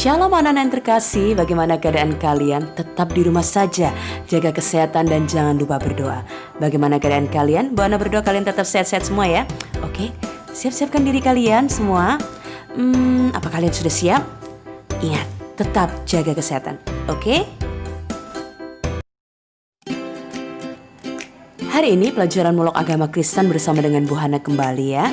Shalom anak-anak yang terkasih, bagaimana keadaan kalian? Tetap di rumah saja, jaga kesehatan dan jangan lupa berdoa. Bagaimana keadaan kalian? Bu Ana berdoa kalian tetap sehat-sehat semua ya. Oke, siap-siapkan diri kalian semua. Apa kalian sudah siap? Ingat, tetap jaga kesehatan, oke? Hari ini pelajaran Mulok Agama Kristen bersama dengan Bu Hana kembali ya.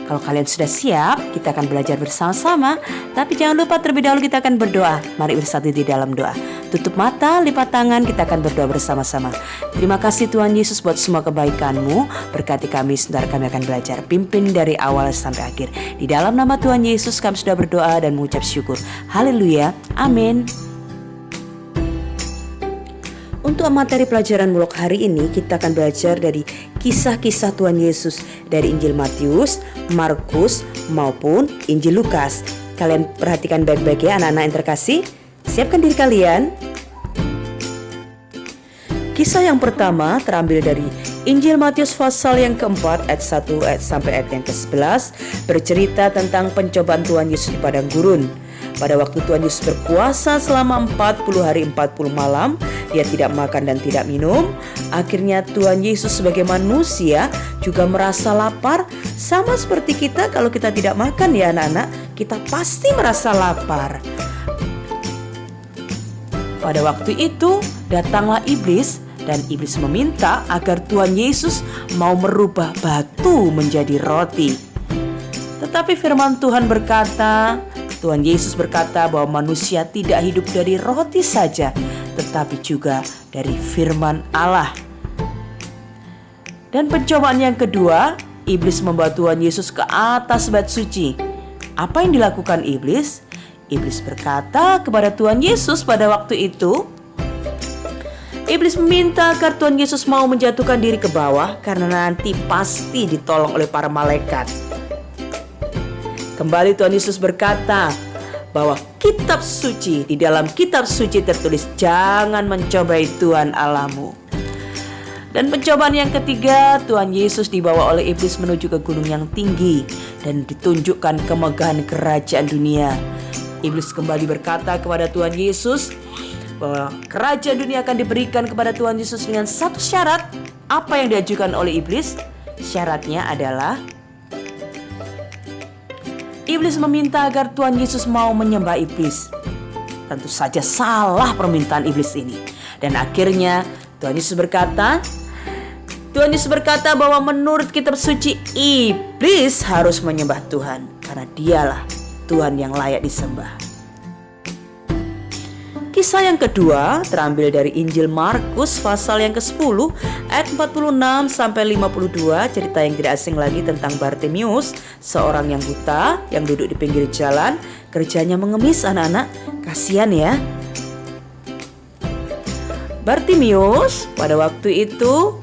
Kalau kalian sudah siap, kita akan belajar bersama-sama. Tapi jangan lupa terlebih dahulu kita akan berdoa. Mari bersatu di dalam doa. Tutup mata, lipat tangan, kita akan berdoa bersama-sama. Terima kasih Tuhan Yesus buat semua kebaikan-Mu. Berkati kami, sebentar kami akan belajar. Pimpin dari awal sampai akhir. Di dalam nama Tuhan Yesus kami sudah berdoa dan mengucap syukur. Haleluya, amin. Untuk materi pelajaran Mulok hari ini kita akan belajar dari kisah-kisah Tuhan Yesus dari Injil Matius, Markus maupun Injil Lukas. Kalian perhatikan baik-baik ya anak-anak yang terkasih. Siapkan diri kalian. Kisah yang pertama terambil dari Injil Matius pasal yang keempat ayat 1 sampai ayat yang ke-11, bercerita tentang pencobaan Tuhan Yesus di padang gurun. Pada waktu Tuhan Yesus berpuasa selama 40 hari 40 malam, dia tidak makan dan tidak minum. Akhirnya Tuhan Yesus sebagai manusia juga merasa lapar. Sama seperti kita, kalau kita tidak makan ya anak-anak, kita pasti merasa lapar. Pada waktu itu datanglah iblis, dan iblis meminta agar Tuhan Yesus mau merubah batu menjadi roti. Tetapi firman Tuhan berkata, Tuhan Yesus berkata bahwa manusia tidak hidup dari roti saja, tetapi juga dari firman Allah. Dan pencobaan yang kedua, iblis membawa Tuhan Yesus ke atas bait suci. Apa yang dilakukan iblis? Iblis berkata kepada Tuhan Yesus pada waktu itu, iblis meminta agar Tuhan Yesus mau menjatuhkan diri ke bawah karena nanti pasti ditolong oleh para malaikat. Kembali Tuhan Yesus berkata bahwa kitab suci, di dalam kitab suci tertulis jangan mencobai Tuhan Allahmu. Dan pencobaan yang ketiga, Tuhan Yesus dibawa oleh iblis menuju ke gunung yang tinggi dan ditunjukkan kemegahan kerajaan dunia. Iblis kembali berkata kepada Tuhan Yesus bahwa kerajaan dunia akan diberikan kepada Tuhan Yesus dengan satu syarat. Apa yang diajukan oleh iblis? Syaratnya adalah iblis meminta agar Tuhan Yesus mau menyembah iblis. Tentu saja salah permintaan iblis ini. Dan akhirnya Tuhan Yesus berkata bahwa menurut kitab suci iblis harus menyembah Tuhan karena dialah Tuhan yang layak disembah. Kisah yang kedua terambil dari Injil Markus pasal yang ke-10 ayat 46 sampai 52, cerita yang tidak asing lagi tentang Bartimius, seorang yang buta yang duduk di pinggir jalan, kerjanya mengemis anak-anak. Kasihan ya. Bartimius pada waktu itu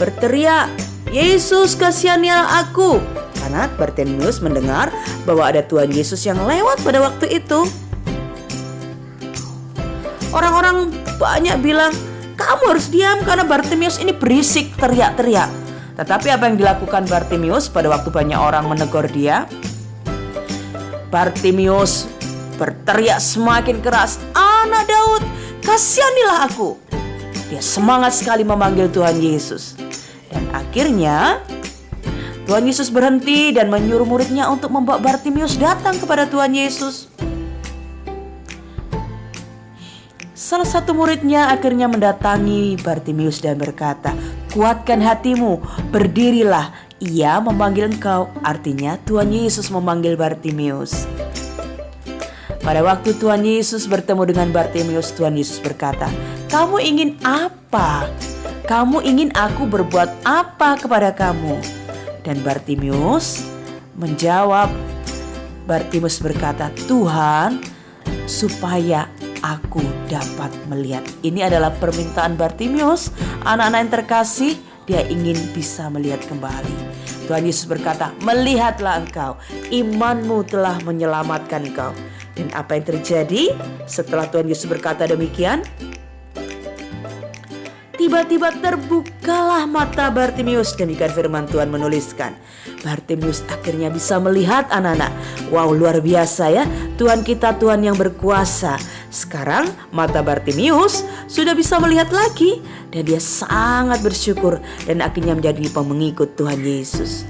berteriak, "Yesus, kasihanilah aku." Karena Bartimius mendengar bahwa ada Tuhan Yesus yang lewat pada waktu itu. Orang-orang banyak bilang, kamu harus diam karena Bartimius ini berisik, teriak-teriak. Tetapi apa yang dilakukan Bartimius pada waktu banyak orang menegur dia? Bartimius berteriak semakin keras, "Anak Daud, kasihanilah aku." Dia semangat sekali memanggil Tuhan Yesus. Dan akhirnya Tuhan Yesus berhenti dan menyuruh muridnya untuk membawa Bartimius datang kepada Tuhan Yesus. Salah satu muridnya akhirnya mendatangi Bartimius dan berkata, "Kuatkan hatimu, berdirilah, ia memanggil engkau." Artinya Tuhan Yesus memanggil Bartimius. Pada waktu Tuhan Yesus bertemu dengan Bartimius, Tuhan Yesus berkata, "Kamu ingin apa? Kamu ingin aku berbuat apa kepada kamu?" Dan Bartimius menjawab, Bartimius berkata, "Tuhan, supaya aku dapat melihat." Ini adalah permintaan Bartimius. Anak-anak yang terkasih, dia ingin bisa melihat kembali. Tuhan Yesus berkata, "Melihatlah engkau, imanmu telah menyelamatkan engkau." Dan apa yang terjadi setelah Tuhan Yesus berkata demikian? Tiba-tiba terbukalah mata Bartimius. Demikian firman Tuhan menuliskan. Bartimius akhirnya bisa melihat, anak-anak. Wow, luar biasa ya. Tuhan kita Tuhan yang berkuasa. Sekarang mata Bartimius sudah bisa melihat lagi. Dan dia sangat bersyukur dan akhirnya menjadi pengikut Tuhan Yesus.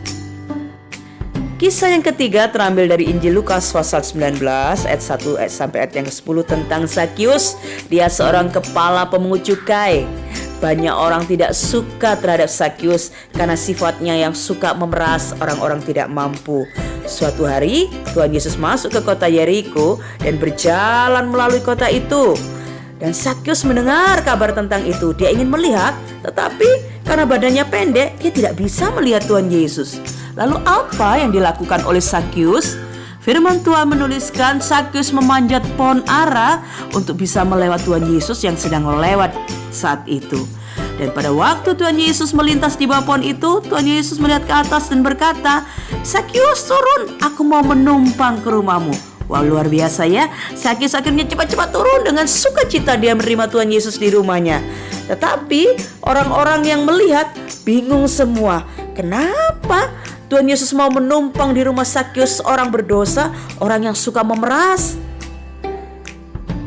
Kisah yang ketiga terambil dari Injil Lukas pasal 19 ayat 1 sampai ayat yang ke-10 tentang Zakius. Dia seorang kepala pemungut cukai. Banyak orang tidak suka terhadap Zakius karena sifatnya yang suka memeras orang-orang tidak mampu. Suatu hari Tuhan Yesus masuk ke kota Yeriko dan berjalan melalui kota itu. Dan Zakius mendengar kabar tentang itu. Dia ingin melihat, tetapi karena badannya pendek, dia tidak bisa melihat Tuhan Yesus. Lalu apa yang dilakukan oleh Zakius? Firman Tuhan menuliskan Zakius memanjat pohon ara untuk bisa melewati Tuhan Yesus yang sedang lewat saat itu. Dan pada waktu Tuhan Yesus melintas di bawah pohon itu, Tuhan Yesus melihat ke atas dan berkata, "Zakius, turun, aku mau menumpang ke rumahmu." Wah, luar biasa ya. Zakius akhirnya cepat-cepat turun, dengan sukacita dia menerima Tuhan Yesus di rumahnya. Tetapi orang-orang yang melihat bingung semua. Kenapa Tuhan Yesus mau menumpang di rumah Zakius, seorang berdosa, orang yang suka memeras?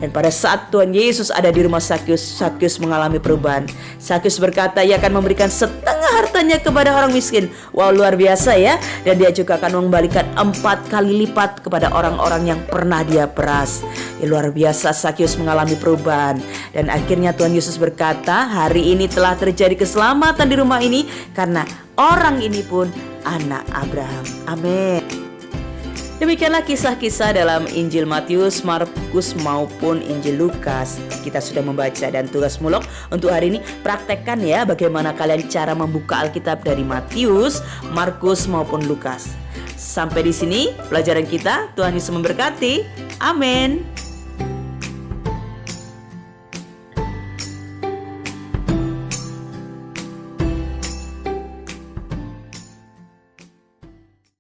Dan pada saat Tuhan Yesus ada di rumah Zakius, Zakius mengalami perubahan. Zakius berkata ia akan memberikan setengah hartanya kepada orang miskin. Wow, luar biasa ya. Dan dia juga akan mengembalikan 4 kali lipat kepada orang-orang yang pernah dia peras. Ya, luar biasa, Zakius mengalami perubahan. Dan akhirnya Tuhan Yesus berkata, hari ini telah terjadi keselamatan di rumah ini karena orang ini pun anak Abraham. Amin. Demikianlah kisah-kisah dalam Injil Matius, Markus maupun Injil Lukas. Kita sudah membaca, dan tugas mulok untuk hari ini praktekkan ya bagaimana kalian cara membuka Alkitab dari Matius, Markus maupun Lukas. Sampai di sini pelajaran kita. Tuhan Yesus memberkati. Amin.